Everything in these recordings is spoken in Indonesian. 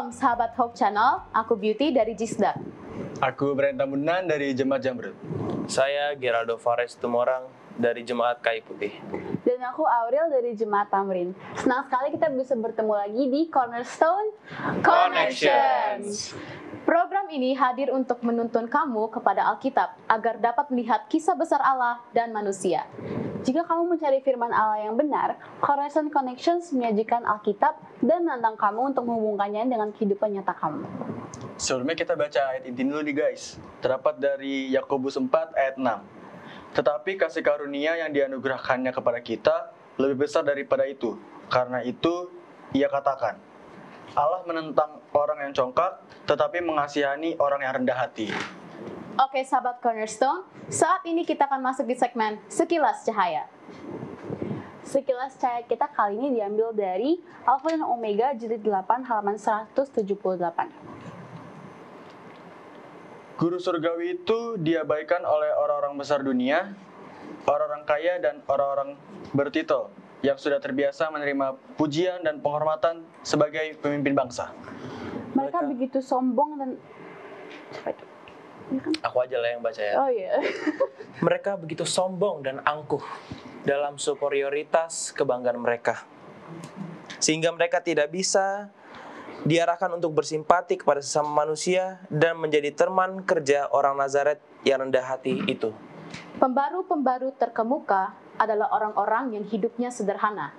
Shalom sahabat Hope Channel, aku Beauty dari Jisda. Aku Brent Tambunan dari Jemaat Jamrut. Saya Geraldo Fares Tumorang dari Jemaat Kayu Putih. Dan aku Aurel dari Jemaat Tamrin. Senang sekali kita bisa bertemu lagi di Cornerstone Connections. Program ini hadir untuk menuntun kamu kepada Alkitab agar dapat melihat kisah besar Allah dan manusia. Jika kamu mencari firman Allah yang benar, Cornerstone Connections menyajikan Alkitab dan menantang kamu untuk menghubungkannya dengan kehidupan nyata kamu. Sebelumnya kita baca ayat inti dulu nih guys. Terdapat dari Yakobus 4 ayat 6. Tetapi kasih karunia yang dianugerahkannya kepada kita lebih besar daripada itu. Karena itu ia katakan, Allah menentang orang yang congkak, tetapi mengasihani orang yang rendah hati. Oke sahabat Cornerstone, saat ini kita akan masuk di segmen Sekilas Cahaya. Sekilas cahaya kita kali ini diambil dari Alfa dan Omega jilid 8 halaman 178. Guru surgawi itu diabaikan oleh orang-orang besar dunia, orang-orang kaya dan orang-orang bertitel yang sudah terbiasa menerima pujian dan penghormatan sebagai pemimpin bangsa. Mereka begitu sombong dan... Siapa itu? Ya kan? Aku aja lah yang baca ya. Oh iya. Mereka begitu sombong dan angkuh dalam superioritas kebanggaan mereka. Sehingga mereka tidak bisa diarahkan untuk bersimpati kepada sesama manusia dan menjadi teman kerja orang Nazaret yang rendah hati itu. Pembaru-pembaru terkemuka adalah orang-orang yang hidupnya sederhana.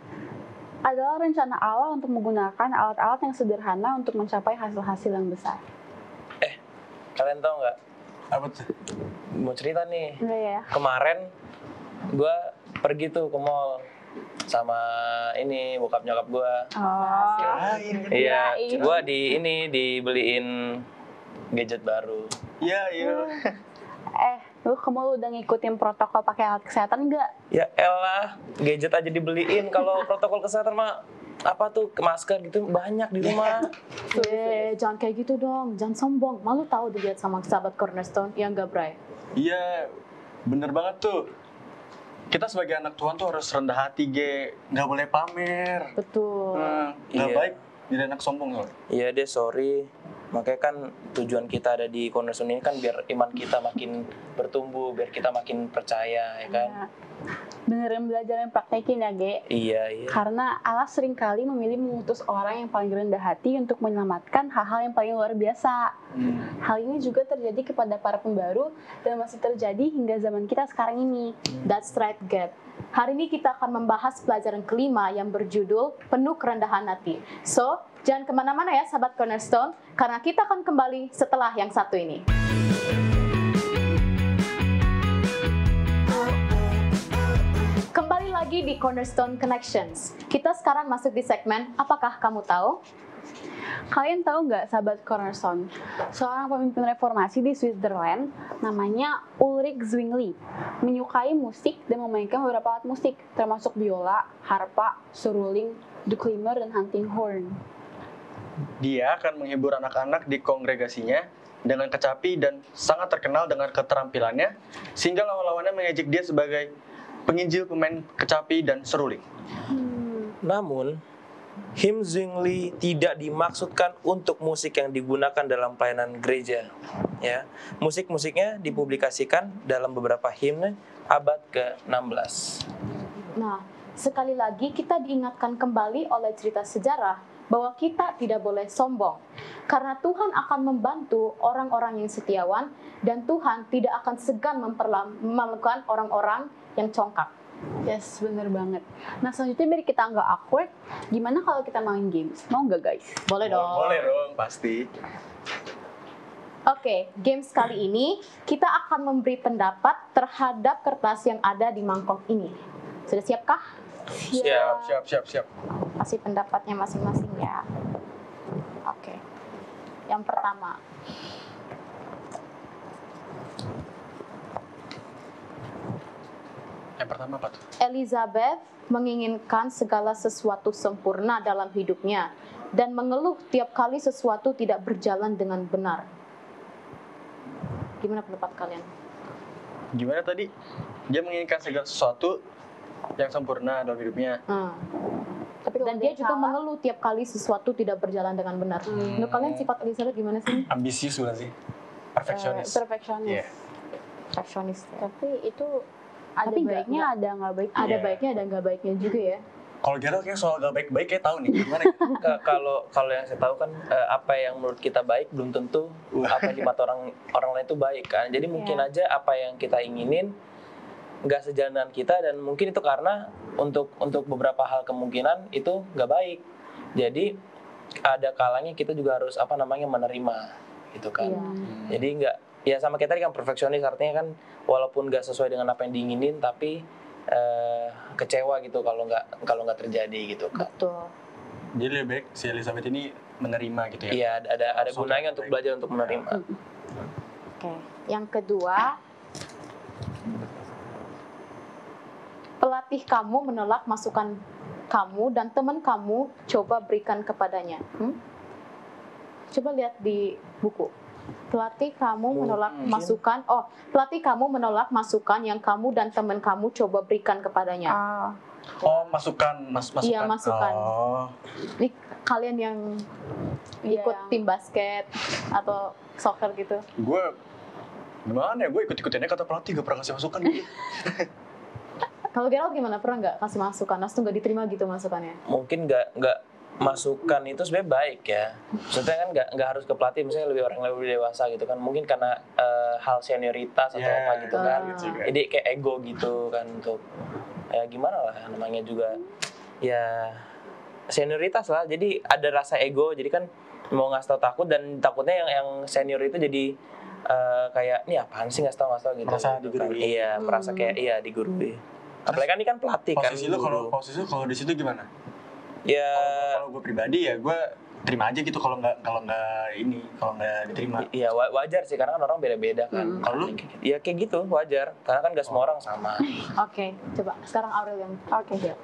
Adalah rencana Allah untuk menggunakan alat-alat yang sederhana untuk mencapai hasil-hasil yang besar. Kalian tahu nggak? Apa tuh? Mau cerita nih. Enggak ya? Kemarin gue pergi tuh ke mall sama ini bokap nyokap gue. Oh. Iya, Kirain. gue dibeliin gadget baru. Iya. Lu kamu udah ngikutin protokol pakai alat kesehatan enggak? Ya elah, gadget aja dibeliin. Kalau protokol kesehatan mah apa tuh masker gitu banyak di rumah. Jangan kayak gitu dong, jangan sombong. Malu tahu dilihat sama sahabat Cornerstone yang gak Bray. Iya, bener banget tuh. Kita sebagai anak Tuhan tuh harus rendah hati, nggak boleh pamer. Betul. Nggak Iya. baik jadi anak sombong loh. Iya deh, sorry. Makanya kan tujuan kita ada di Cornerstone ini kan biar iman kita makin bertumbuh, biar kita makin percaya, ya kan? Ya. Beneran belajar dan praktekin ya, Ge. Iya. Karena Allah seringkali memilih mengutus orang yang paling rendah hati untuk menyelamatkan hal-hal yang paling luar biasa. Hal ini juga terjadi kepada para pembaru dan masih terjadi hingga zaman kita sekarang ini. That's right, Gab. Hari ini kita akan membahas pelajaran kelima yang berjudul Penuh Kerendahan Hati. So, jangan kemana-mana ya sahabat Cornerstone, karena kita akan kembali setelah yang satu ini. Kembali lagi di Cornerstone Connections. Kita sekarang masuk di segmen Apakah Kamu Tahu? Kalian tahu nggak, sahabat Cornerstone, seorang pemimpin reformasi di Switzerland namanya Ulrich Zwingli menyukai musik dan memainkan beberapa alat musik, termasuk biola, harpa, seruling, dulcimer, dan hunting horn. Dia akan menghibur anak-anak di kongregasinya dengan kecapi dan sangat terkenal dengan keterampilannya, sehingga lawan-lawannya mengejek dia sebagai penginjil pemain kecapi dan seruling. Namun, hymn Zwingli tidak dimaksudkan untuk musik yang digunakan dalam pelayanan gereja. Ya, musik-musiknya dipublikasikan dalam beberapa himne abad ke-16. Nah, sekali lagi kita diingatkan kembali oleh cerita sejarah bahwa kita tidak boleh sombong. Karena Tuhan akan membantu orang-orang yang setiawan dan Tuhan tidak akan segan memperlakukan orang-orang yang congkak. Yes, bener banget. Nah, selanjutnya biar kita nggak awkward, gimana kalau kita main games? Mau nggak, guys? Boleh dong. Boleh dong, pasti. Oke, games kali ini kita akan memberi pendapat terhadap kertas yang ada di mangkok ini. Sudah siapkah? Siap. Kasih pendapatnya masing-masing ya. Oke. Yang pertama. Yang pertama apa tuh? Elizabeth menginginkan segala sesuatu sempurna dalam hidupnya dan mengeluh tiap kali sesuatu tidak berjalan dengan benar. Gimana pendapat kalian? Gimana tadi? Dia menginginkan segala sesuatu yang sempurna dalam hidupnya. Tapi kalau Dan dia juga salah, mengeluh tiap kali sesuatu tidak berjalan dengan benar. Menurut kalian sifat Elizabeth gimana sih? Ambisius bukan sih? Perfeksionis. perfeksionis. Iya. Perfeksionis. Ya. Tapi itu ada Tapi nggak- baiknya, ada nggak baiknya. Ada Iya. baiknya, ada nggak baiknya juga ya. Kalau Gerald kayak soal gak baik-baik kayak tahu nih gimana. Kalau yang saya tahu kan apa yang menurut kita baik belum tentu apa yang di mata orang lain itu baik kan. Jadi mungkin Iya. aja apa yang kita inginin nggak sejalan dengan kita, dan mungkin itu karena untuk beberapa hal kemungkinan itu nggak baik. Jadi ada kalanya kita juga harus menerima gitu kan. Iya. Jadi nggak, ya sama kayak tadi kan perfeksionis, artinya kan walaupun nggak sesuai dengan apa yang diinginin tapi kecewa gitu kalau nggak terjadi gitu kan. Betul. Jadi lebih baik si Elizabeth ini menerima gitu ya. Iya, ada Soal gunanya yang untuk baik. belajar untuk menerima. Oke. Yang kedua, pelatih kamu menolak masukan kamu dan teman kamu coba berikan kepadanya. Coba lihat di buku. Pelatih kamu menolak masukan. Oh, pelatih kamu menolak masukan yang kamu dan teman kamu coba berikan kepadanya. Oh, masukan. Iya, masukan. Oh. Ini kalian yang ikut yang- tim basket atau soccer gitu. Gue gimana ya, gue ikut-ikutinnya kata pelatih, gak pernah kasih masukan gitu. Kalau Gerald gimana? Pernah nggak kasih masukan? Langsung nggak diterima gitu masukannya? Mungkin nggak masukan itu sebenarnya baik ya. Maksudnya kan nggak harus ke pelatih, misalnya orang yang lebih dewasa gitu kan. Mungkin karena hal senioritas atau Yeah, apa gitu kan. gitu juga. Jadi kayak ego gitu kan, untuk ya gimana lah namanya juga ya senioritas lah. Jadi ada rasa ego. Jadi kan mau ngasih tau takut, dan takutnya yang senior itu jadi kayak ini apaan sih ngasih tau gitu. Merasa gitu kan. digurui. Iya, merasa kayak iya digurui. Apalagi kan ini kan pelatih kan. Posisi lu guru. kalau di situ gimana? Ya Kalau gue pribadi ya gue terima aja gitu kalau nggak diterima. iya wajar sih, karena kan orang beda-beda kan. Kalau lu? Ya kayak gitu wajar, karena kan gak semua orang sama. Oke, coba sekarang Aurel yang Oke. ya.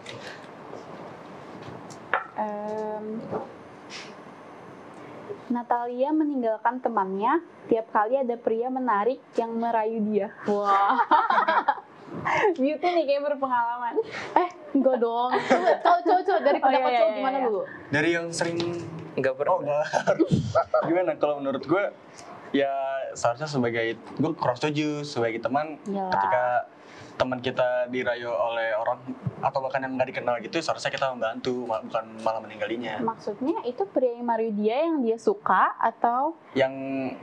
Natalia meninggalkan temannya tiap kali ada pria menarik yang merayu dia. Wah, Beauty nih kayak berpengalaman. enggak dong. Coba dari pendapat iya, cowok iya, gimana iya. dulu? Dari yang sering Nggak pernah. oh enggak. Gimana kalau menurut gue ya seharusnya sebagai gue kurang setuju sebagai teman Iyalah. ketika teman kita dirayu oleh orang atau bahkan yang nggak dikenal gitu seharusnya kita membantu bukan malah meninggalnya. Maksudnya itu pria yang merayu dia yang dia suka atau Yang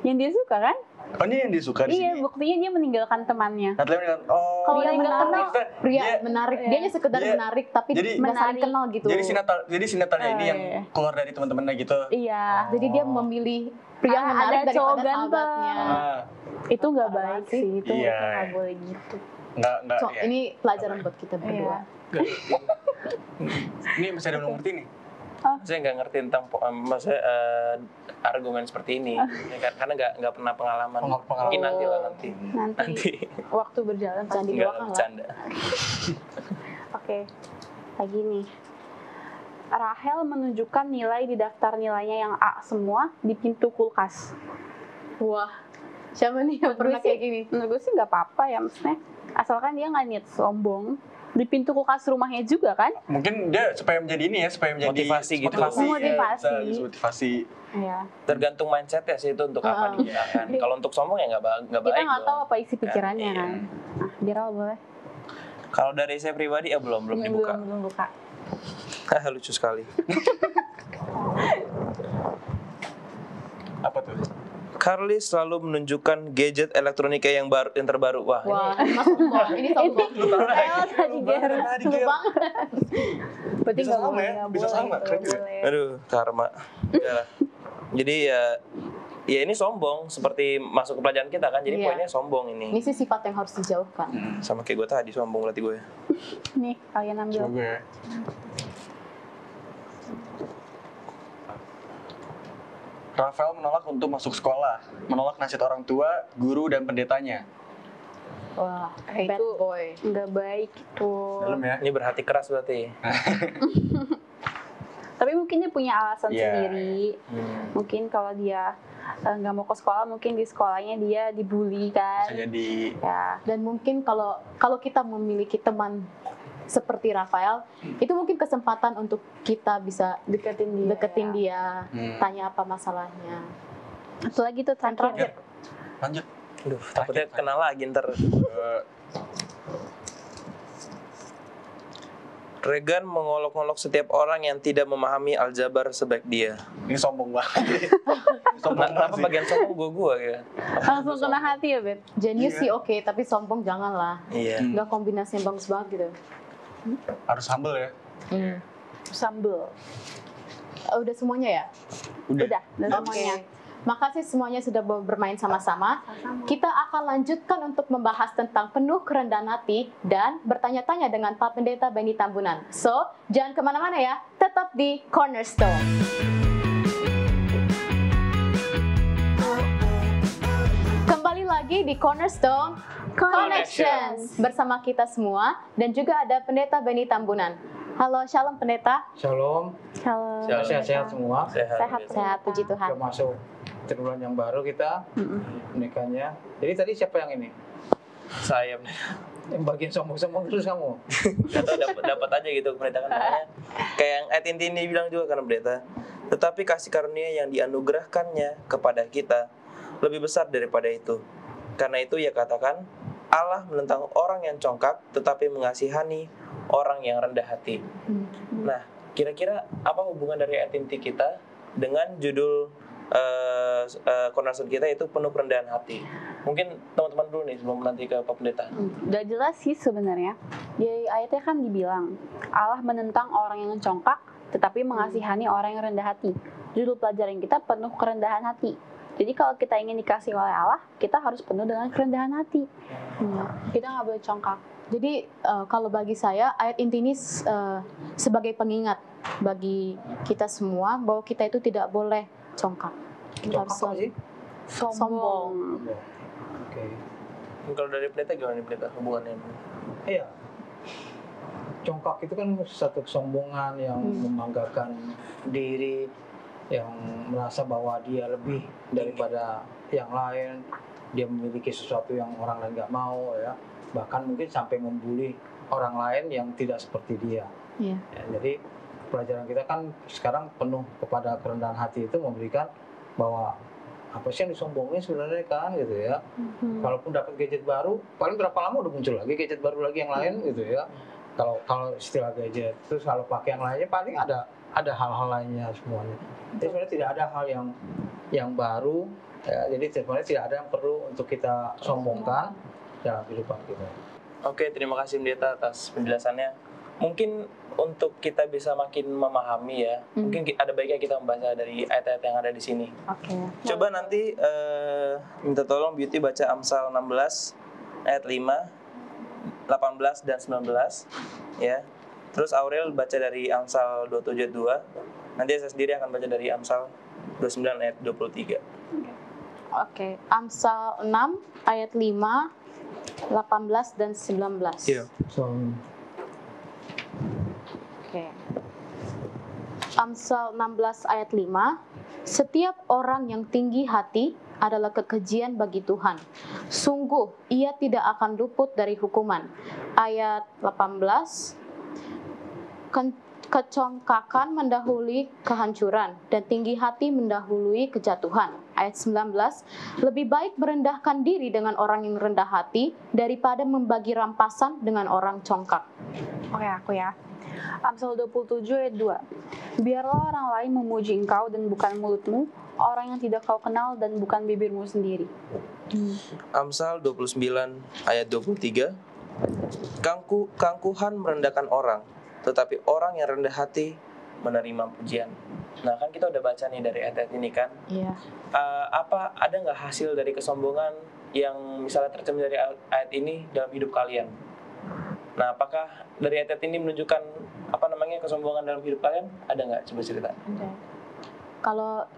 yang dia suka kan? oh ini yang disuka di Iya, sini. buktinya dia meninggalkan temannya. Natalia bilang, oh Kalau Pria yang nggak menarik. kenal, maksudnya pria dia- menarik, Iya. dia hanya sekedar Dia- menarik tapi jadi- nggak saling Menarik. kenal gitu. jadi si Natalia ini yang iya. keluar dari teman-temannya gitu. Iya. Jadi dia memilih pria Ah, menarik ada cowok daripada ganteng. sahabatnya. Ah, Itu nggak Parah baik sih. sih, itu Iya. nggak boleh gitu. nggak So, ya. ini pelajaran buat kita berdua. Ini masih ada belum ngerti nih. Saya nggak ngerti tentang maksudnya argumen seperti ini, ya kan? Karena nggak pernah pengalaman. Pengalaman. Mungkin nanti lah nanti. Nanti waktu berjalan Jangan pasti. Nggak didoakan lah. bercanda. Oke, lagi nih. Rahel menunjukkan nilai di daftar nilainya yang A semua di pintu kulkas. Wah, siapa nih yang pernah kayak gini? Menurut gue sih nggak apa-apa ya, maksudnya asalkan dia nggak niat sombong. Di pintu kulkas rumahnya juga kan? Mungkin dia supaya menjadi ini ya, supaya menjadi Motivasi gitu. Motivasi. Ya, bisa motivasi. Iya. Tergantung mindset ya sih itu untuk apa digunakan. Kalau untuk sombong ya nggak Kita baik. nggak tahu dong. apa isi pikirannya Iya. kan. Nah, Diral boleh? Kalau dari saya pribadi ya belum dibuka. Belum buka. Lucu sekali. Apa tuh? Carly selalu menunjukkan gadget elektronika yang terbaru. Wah, Wah, ini masuk sombong. Ini sombong. Ayo tadi Ger. Lu banget. Berarti Bisa nggak sama boleh, ya? nggak Bisa boleh, sama, nggak keren juga. boleh. aduh, karma. Udah lah. Jadi ya ini sombong seperti masuk ke pelajaran kita kan. Jadi Iya. poinnya sombong Ini ini. sih sifat yang harus dijauhkan. Sama kayak gue tadi sombong berarti gue. Nih, kalian ambil. Coba gue. Rafael menolak untuk masuk sekolah, menolak nasihat orang tua, guru, dan pendetanya. Wah, bad Itu boy. nggak baik itu. Dalam ya? Ini berhati keras berarti. Tapi mungkin dia punya alasan Iya. sendiri. Mungkin kalau dia nggak mau ke sekolah, mungkin di sekolahnya dia dibully kan. Bisa jadi Ya, Dan mungkin kalau kita memiliki teman seperti Rafael, itu mungkin kesempatan untuk kita bisa deketin dia, tanya apa masalahnya. Satu lagi tuh terakhir. Lanjut. Aduh, takutnya kenal lagi ntar. Regan mengolok-olok setiap orang yang tidak memahami aljabar sebaik dia. Ini sombong banget. Sombong Kenapa banget sih. bagian sombong gua ya? Langsung kena hati ya, Bet. Jenius sih oke, tapi sombong janganlah. Iya. Nggak kombinasi yang bagus banget gitu. Harus humble ya. Sambel. Udah semuanya ya? Udah semuanya. Makasih semuanya sudah bermain sama-sama. Kita akan lanjutkan untuk membahas tentang penuh kerendahan hati dan bertanya-tanya dengan Pak Pendeta Benny Tambunan. So, jangan kemana-mana ya, tetap di Cornerstone. Kembali lagi di Cornerstone Connections bersama kita semua dan juga ada Pendeta Benny Tambunan. Halo, shalom Pendeta. Shalom, Halo. sehat-sehat semua. Sehat, puji Tuhan. Udah masuk tribulan yang baru kita menikahnya. Jadi tadi siapa yang ini? Saya Yang bagian sombong-sombong terus kamu? dapat aja gitu pendeta kan namanya. Kayak yang Etin Tini bilang juga kan pendeta. Tetapi kasih karunia yang dianugerahkannya kepada kita lebih besar daripada itu. Karena itu ia katakan, Allah menentang orang yang congkak tetapi mengasihani orang yang rendah hati. Nah, kira-kira apa hubungan dari Etin T kita dengan judul Cornerstone kita itu penuh kerendahan hati? Mungkin teman-teman dulu nih sebelum nanti ke Pak Pendeta. Udah jelas sih sebenarnya. Di ayatnya kan dibilang Allah menentang orang yang congkak, tetapi mengasihani orang yang rendah hati. Judul pelajaran kita penuh kerendahan hati. Jadi kalau kita ingin dikasih oleh Allah, kita harus penuh dengan kerendahan hati. Kita nggak boleh congkak. Jadi kalau bagi saya ayat inti ini sebagai pengingat bagi kita semua bahwa kita itu tidak boleh congkak. Kita harus Congkak apa sih? sombong. Oke. Kalau dari pendeta gimana nih pendeta hubungannya? Iya. Congkak itu kan satu kesombongan yang membanggakan diri, yang merasa bahwa dia lebih daripada yang lain, dia memiliki sesuatu yang orang lain nggak mau ya, bahkan mungkin sampai membuli orang lain yang tidak seperti dia. Iya. Ya, jadi pelajaran kita kan sekarang penuh kepada kerendahan hati itu memberikan bahwa apa sih yang disombongin sebenarnya kan gitu ya. Kalaupun dapat gadget baru, paling berapa lama udah muncul lagi gadget baru lagi yang lain gitu ya. Kalau istilah gadget, terus kalau pakai yang lainnya paling ada hal-hal lainnya semuanya. Jadi sebenarnya tidak ada hal yang baru ya, jadi sebenarnya tidak ada yang perlu untuk kita sombongkan dalam kehidupan kita. Oke, terima kasih pendeta atas penjelasannya. Mungkin untuk kita bisa makin memahami ya, mungkin ada baiknya kita membaca dari ayat-ayat yang ada di sini. Oke. Coba nanti minta tolong Beauty baca Amsal 16 ayat 5, 18 dan 19 ya. Terus Aurel baca dari Amsal 27 ayat 2. Nanti saya sendiri akan baca dari Amsal 29 ayat 23. Oke. Amsal 6 ayat 5, 18 dan 19. Iya. Oke. Amsal 16 ayat 5. Setiap orang yang tinggi hati adalah kekejian bagi Tuhan. Sungguh ia tidak akan luput dari hukuman. Ayat 18. Kecongkakan mendahului kehancuran dan tinggi hati mendahului kejatuhan. Ayat 19. Lebih baik merendahkan diri dengan orang yang rendah hati daripada membagi rampasan dengan orang congkak. Oke, aku ya. Amsal 27 ayat 2. Biarlah orang lain memuji engkau dan bukan mulutmu, orang yang tidak kau kenal dan bukan bibirmu sendiri. Amsal 29 ayat 23. Keangkuhan merendahkan orang, tetapi orang yang rendah hati menerima pujian. Nah kan kita udah baca nih dari ayat ini kan. Iya. Ada nggak hasil dari kesombongan yang misalnya tercermin dari ayat ini dalam hidup kalian? Nah apakah dari ayat ini menunjukkan kesombongan dalam hidup kalian? Ada nggak? Coba cerita.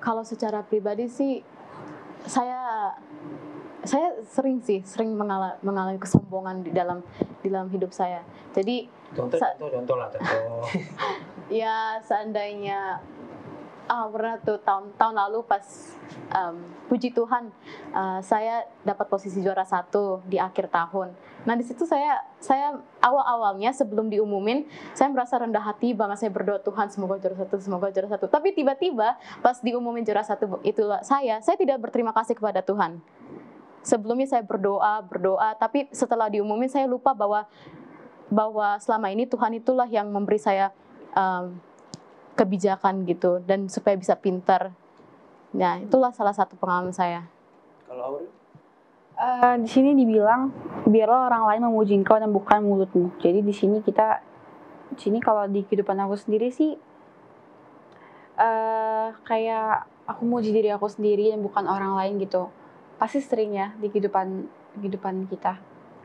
Kalau secara pribadi sih saya sering mengalami kesombongan di dalam hidup saya. Jadi Contoh lah. ya seandainya Pernah tuh tahun lalu pas puji Tuhan saya dapat posisi juara 1 di akhir tahun. Nah di situ saya awalnya sebelum diumumin saya merasa rendah hati banget, saya berdoa Tuhan semoga juara 1. Tapi tiba-tiba pas diumumin juara 1 itu saya tidak berterima kasih kepada Tuhan. Sebelumnya saya berdoa, tapi setelah diumumin saya lupa bahwa selama ini Tuhan itulah yang memberi saya kebijakan gitu dan supaya bisa pintar. Nah, itulah salah satu pengalaman saya. Kalau Aurel? Di sini dibilang biarlah orang lain memuji engkau dan bukan mulutmu. Jadi di sini kalau di kehidupan aku sendiri sih kayak aku muji diri aku sendiri dan bukan orang lain gitu. Pasti sering ya di kehidupan kita.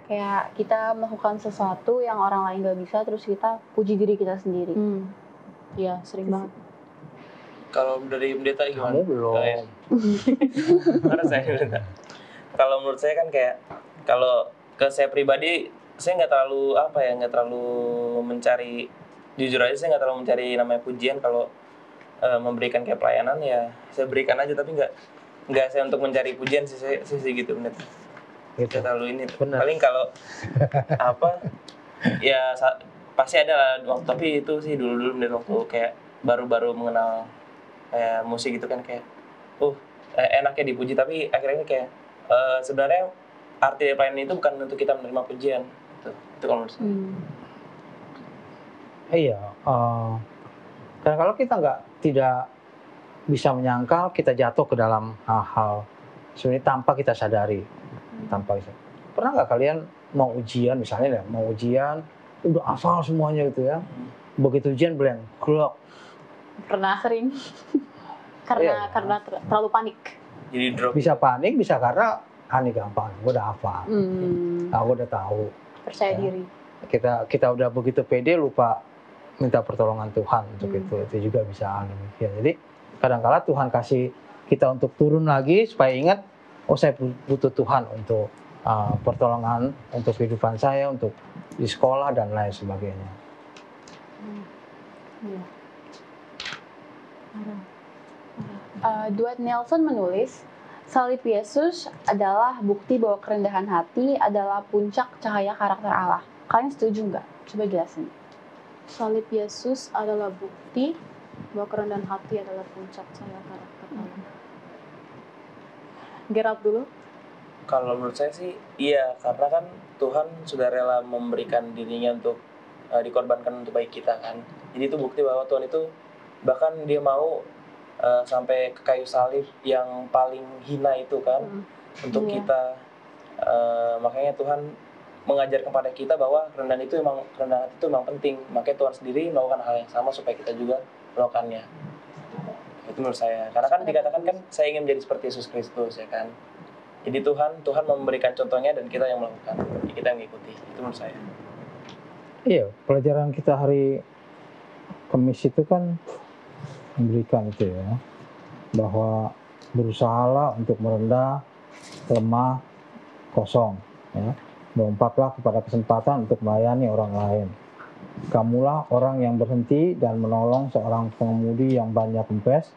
Kayak kita melakukan sesuatu yang orang lain gak bisa, terus kita puji diri kita sendiri. Iya, sering banget. Kalau dari pendeta gimana? Kamu belum. Karena saya pendeta. Kalau menurut saya kan kayak, kalau ke saya pribadi, saya nggak terlalu mencari, jujur aja saya nggak terlalu mencari namanya pujian. Kalau memberikan kayak pelayanan ya saya berikan aja, tapi nggak saya untuk mencari pujian sih, saya gitu pendeta. Gitu. Nggak terlalu ini. Benar. Paling kalau ya pasti ada lah waktu, tapi itu sih dulu dari waktu kayak baru mengenal kayak musik gitu kan, kayak enaknya dipuji, tapi akhirnya kayak sebenarnya arti pelayanan itu bukan untuk kita menerima pujian itu kalau menurut saya. Iya, karena kalau kita tidak bisa menyangkal, kita jatuh ke dalam hal-hal sebenarnya tanpa kita sadari. Pernah nggak kalian mau ujian misalnya ya, udah hafal semuanya gitu ya, begitu ujian blank, klok. Pernah sering. karena terlalu panik. Jadi drop. Bisa panik, bisa karena gampang, gue udah hafal, aku udah tahu. Percaya diri. Kita udah begitu pede, lupa minta pertolongan Tuhan untuk itu juga bisa demikian. Jadi kadang-kala Tuhan kasih kita untuk turun lagi supaya ingat, saya butuh Tuhan untuk pertolongan untuk kehidupan saya, untuk di sekolah dan lain sebagainya. Dwight Nelson menulis, salib Yesus adalah bukti bahwa kerendahan hati adalah puncak cahaya karakter Allah. Kalian setuju nggak? Coba jelasin. Salib Yesus adalah bukti bahwa kerendahan hati adalah puncak cahaya karakter Allah. Gerald dulu. Kalau menurut saya sih iya, karena kan Tuhan sudah rela memberikan dirinya untuk dikorbankan untuk baik kita kan. Jadi itu bukti bahwa Tuhan itu bahkan dia mau sampai ke kayu salib yang paling hina itu kan untuk kita. Makanya Tuhan mengajar kepada kita bahwa kerendahan hati itu memang penting. Makanya Tuhan sendiri melakukan hal yang sama supaya kita juga melakukannya. Itu menurut saya. Karena kan dikatakan kan saya ingin menjadi seperti Yesus Kristus ya kan. Jadi Tuhan memberikan contohnya dan kita yang melakukan, kita yang mengikuti. Itu menurut saya. Iya, pelajaran kita hari Kamis itu kan memberikan itu ya, bahwa berusahalah untuk merendah, lemah, kosong ya. Berompatlah kepada kesempatan untuk melayani orang lain. Kamulah orang yang berhenti dan menolong seorang pengemudi yang banyak kempes.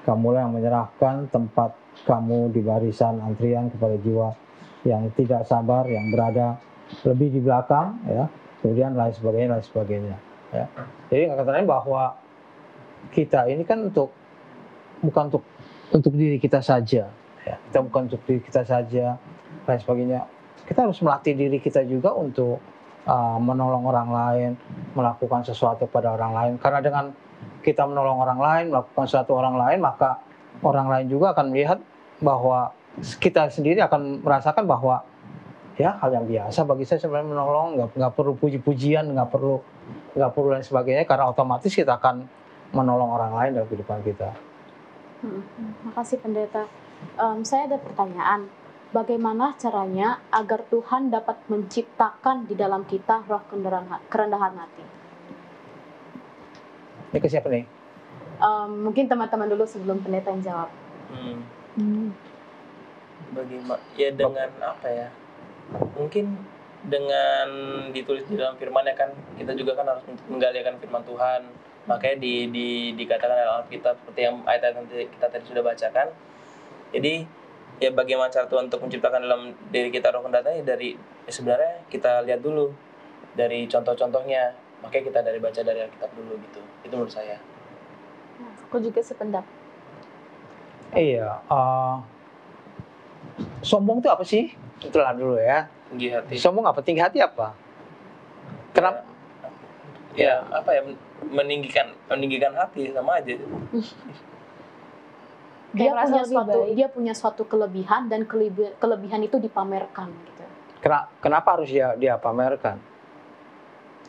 Kamulah yang menyerahkan tempat kamu di barisan antrian kepada jiwa yang tidak sabar, yang berada lebih di belakang ya. Kemudian lain sebagainya ya. Jadi katanya bahwa kita ini kan bukan untuk diri kita saja ya. Kita bukan untuk diri kita saja lain sebagainya. Kita harus melatih diri kita juga untuk menolong orang lain, melakukan sesuatu pada orang lain. Karena dengan kita menolong orang lain, melakukan sesuatu orang lain, maka orang lain juga akan melihat bahwa kita sendiri akan merasakan bahwa ya hal yang biasa bagi saya sebenarnya menolong, nggak perlu puji-pujian, nggak perlu lain sebagainya, karena otomatis kita akan menolong orang lain dalam kehidupan kita. Makasih pendeta. Saya ada pertanyaan. Bagaimana caranya agar Tuhan dapat menciptakan di dalam kita roh kerendahan hati? Ini ke siapa nih? Mungkin teman-teman dulu sebelum pendeta yang jawab. Bagaimana? Ya dengan apa ya? Mungkin dengan ditulis di dalam firman ya kan, kita juga kan harus menggali akan firman Tuhan, Makanya dikatakan dalam Alkitab seperti yang ayat nanti kita tadi sudah bacakan. Jadi ya bagaimana cara Tuhan untuk menciptakan dalam diri kita roh kudus ya sebenarnya kita lihat dulu dari contoh-contohnya. Makanya kita baca dari Alkitab dulu gitu. Itu menurut saya. Aku juga sependapat. Iya, sombong itu apa sih? Itulah dulu ya. Tinggi hati. Sombong apa? Tinggi hati apa? Kenapa? Ya, apa ya, meninggikan hati sama aja. Dia Kayak punya merasa lebih baik. dia punya suatu kelebihan dan kelebihan itu dipamerkan gitu. Kenapa harus dia pamerkan?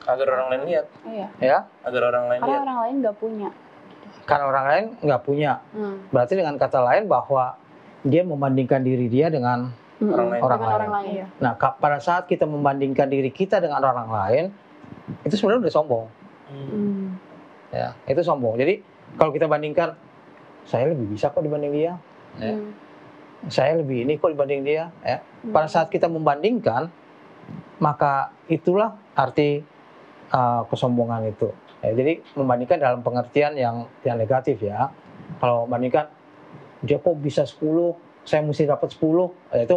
Agar orang lain lihat. Iya. Ya, Agar orang lain Karena lihat. orang lain nggak punya. karena orang lain nggak punya. Berarti dengan kata lain bahwa dia membandingkan diri dia dengan Orang lain. orang Dengan lain. orang lain. Iya. Nah, pada saat kita membandingkan diri kita dengan orang lain, itu sebenarnya udah sombong. Ya, itu sombong. Jadi kalau kita bandingkan, saya lebih bisa kok dibanding dia. Ya. Saya lebih ini kok dibanding dia. Ya. Pada saat kita membandingkan, maka itulah arti kesombongan itu. Ya, jadi membandingkan dalam pengertian yang negatif ya. Kalau bandingkan dia kok bisa 10, saya mesti dapat 10, ya itu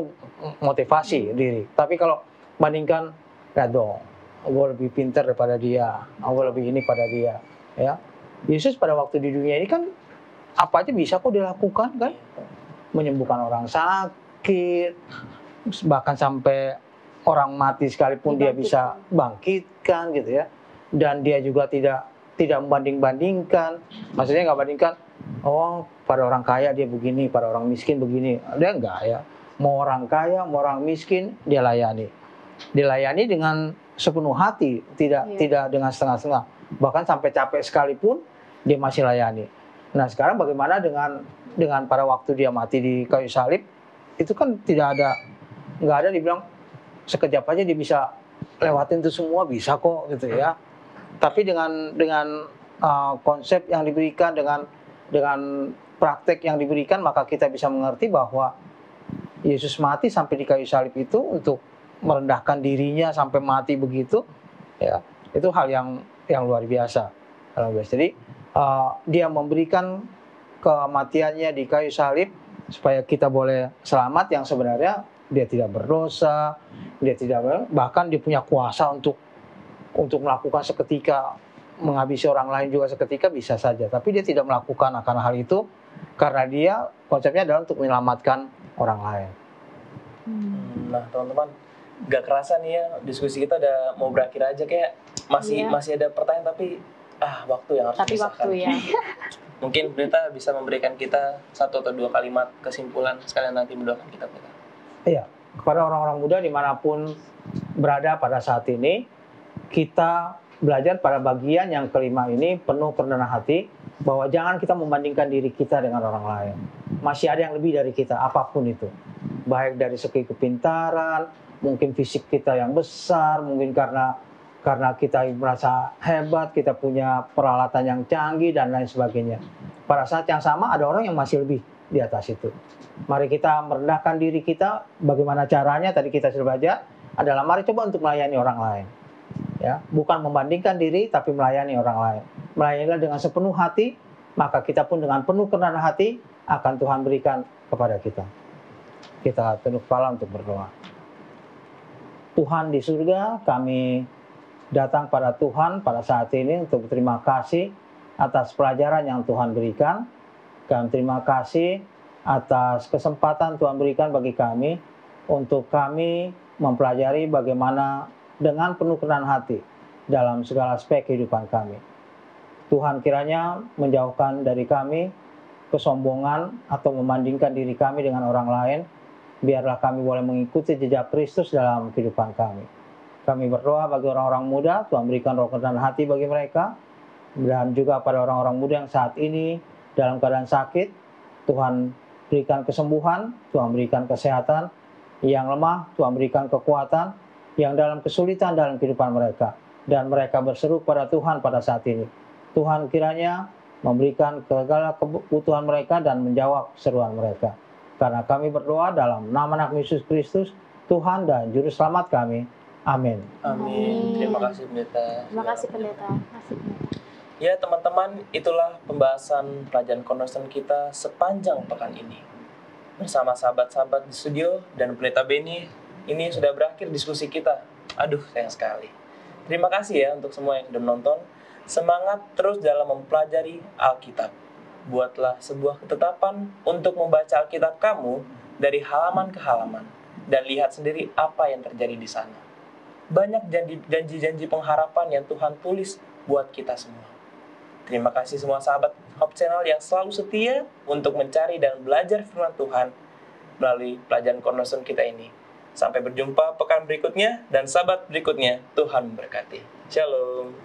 motivasi diri. Tapi kalau bandingkan, ya dong, gue lebih pintar daripada dia, gue lebih ini pada dia. Ya, Yesus pada waktu di dunia ini kan apa aja bisa kok dilakukan kan, menyembuhkan orang sakit, bahkan sampai orang mati sekalipun dia bisa bangkitkan gitu ya. Dan dia juga tidak membanding-bandingkan, maksudnya nggak bandingkan, oh pada orang kaya dia begini, pada orang miskin begini, dia enggak ya. Mau orang kaya, mau orang miskin dia dilayani dengan sepenuh hati, tidak dengan setengah-setengah, bahkan sampai capek sekalipun dia masih layani. Nah sekarang bagaimana dengan pada waktu dia mati di kayu salib, itu kan nggak ada dibilang sekejap aja dia bisa lewatin itu semua, bisa kok gitu ya. Tapi dengan konsep yang diberikan, dengan praktek yang diberikan, maka kita bisa mengerti bahwa Yesus mati sampai di kayu salib itu untuk merendahkan dirinya sampai mati begitu, ya itu hal yang luar biasa. Jadi dia memberikan kematiannya di kayu salib supaya kita boleh selamat, yang sebenarnya dia tidak berdosa, bahkan dia punya kuasa untuk melakukan seketika, menghabisi orang lain juga seketika bisa saja. Tapi dia tidak melakukan akan hal itu karena dia konsepnya adalah untuk menyelamatkan orang lain. Nah teman-teman, gak kerasa nih ya diskusi kita udah mau berakhir aja, kayak masih ada pertanyaan tapi waktu yang harus dipisahkan. Ya. Mungkin Pendeta bisa memberikan kita 1 atau 2 kalimat kesimpulan sekalian nanti mendoakan kita. Iya, kepada orang-orang muda dimanapun berada pada saat ini, kita belajar pada bagian yang kelima ini penuh kerendahan hati, bahwa jangan kita membandingkan diri kita dengan orang lain. Masih ada yang lebih dari kita, apapun itu. Baik dari segi kepintaran, mungkin fisik kita yang besar, mungkin karena kita merasa hebat, kita punya peralatan yang canggih dan lain sebagainya. Pada saat yang sama ada orang yang masih lebih di atas itu. Mari kita merendahkan diri kita. Bagaimana caranya? Tadi kita sudah belajar adalah mari coba untuk melayani orang lain. Ya, bukan membandingkan diri tapi melayani orang lain. Melayanilah dengan sepenuh hati, maka kita pun dengan penuh kerendahan hati akan Tuhan berikan kepada kita. Kita tunduk kepala untuk berdoa. Tuhan di surga, kami datang pada Tuhan pada saat ini untuk berterima kasih atas pelajaran yang Tuhan berikan. Kami terima kasih atas kesempatan Tuhan berikan bagi kami untuk kami mempelajari bagaimana dengan penuh kerendahan hati dalam segala aspek kehidupan kami. Tuhan kiranya menjauhkan dari kami kesombongan atau membandingkan diri kami dengan orang lain. Biarlah kami boleh mengikuti jejak Kristus dalam kehidupan kami. Kami berdoa bagi orang-orang muda, Tuhan berikan roh kerendahan hati bagi mereka. Dan juga pada orang-orang muda yang saat ini dalam keadaan sakit, Tuhan berikan kesembuhan, Tuhan berikan kesehatan. Yang lemah, Tuhan berikan kekuatan. Yang dalam kesulitan dalam kehidupan mereka, dan mereka berseru kepada Tuhan pada saat ini. Tuhan kiranya memberikan segala kebutuhan mereka dan menjawab seruan mereka. Karena kami berdoa dalam nama anak Yesus Kristus, Tuhan dan Juru Selamat kami. Amin. Amin. Terima kasih Pendeta. Terima kasih Pendeta. Ya teman-teman, itulah pembahasan pelajaran Cornerstone kita sepanjang pekan ini. Bersama sahabat-sahabat di studio dan Pendeta Benny, ini sudah berakhir diskusi kita. Aduh, sayang sekali. Terima kasih ya untuk semua yang sudah menonton. Semangat terus dalam mempelajari Alkitab. Buatlah sebuah ketetapan untuk membaca Alkitab kamu dari halaman ke halaman dan lihat sendiri apa yang terjadi di sana. Banyak janji-janji pengharapan yang Tuhan tulis buat kita semua. Terima kasih semua sahabat Hope Channel yang selalu setia untuk mencari dan belajar firman Tuhan melalui pelajaran Cornerstone kita ini. Sampai berjumpa pekan berikutnya dan sahabat berikutnya. Tuhan memberkati. Shalom.